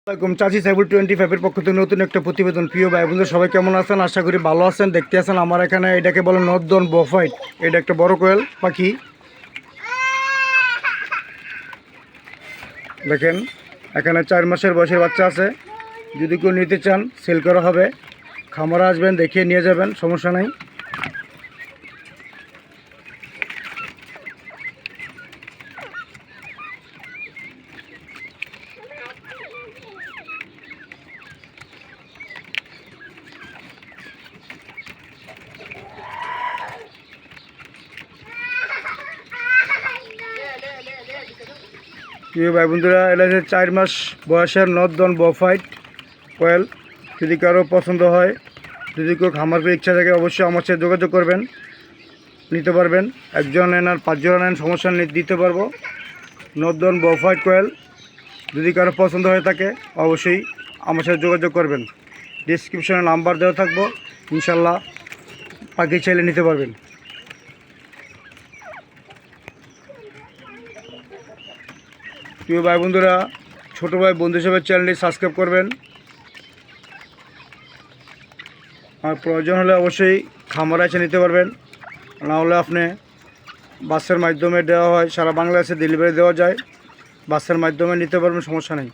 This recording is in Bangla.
আসসালামাইকুম চাচি সাইবুল 25-এর পক্ষ থেকে নতুন একটা প্রতিবেদন। প্রিয় ভাই বন্ধুরা সবাই কেমন আছেন? আশা করি ভালো আছেন। দেখতে আছেন আমার এখানে এটাকে বলে নর্দন বফাইট। এটা একটা বড় কোয়েল পাখি। দেখেন এখানে 4 মাসের বয়সের বাচ্চা আছে। যদি কেউ নিতে চান সেল করা হবে। খামারে আসবেন, দেখিয়ে নিয়ে যাবেন, সমস্যা নাই। প্রিয় ভাই বন্ধুরা, এটা হচ্ছে 4 মাস বয়সের নর্দন বফাইট কোয়েল। যদি কারো পছন্দ হয়, যদি কেউ খামার করে ইচ্ছা থাকে, অবশ্যই আমার সাথে যোগাযোগ করবেন, নিতে পারবেন। একজন নেন আর 5 জন নেন, সমস্যা দিতে পারবো। নর্দন বফাইট কোয়েল যদি কারো পছন্দ হয়ে থাকে অবশ্যই আমার সাথে যোগাযোগ করবেন। ডিসক্রিপশনে নাম্বার দেওয়া থাকবো, ইনশাল্লাহ পাখি চাইলে নিতে পারবেন। প্রিয় ভাই বন্ধুরা, ছোটো ভাই বন্ধু হিসেবে চ্যানেলটি সাবস্ক্রাইব করবেন। আর প্রয়োজন হলে অবশ্যই খামারে এসে নিতে পারবেন, না হলে আপনি বাসের মাধ্যমে দেওয়া হয়, সারা বাংলাদেশে ডেলিভারি দেওয়া যায়, বাসের মাধ্যমে নিতে পারবেন, সমস্যা নেই।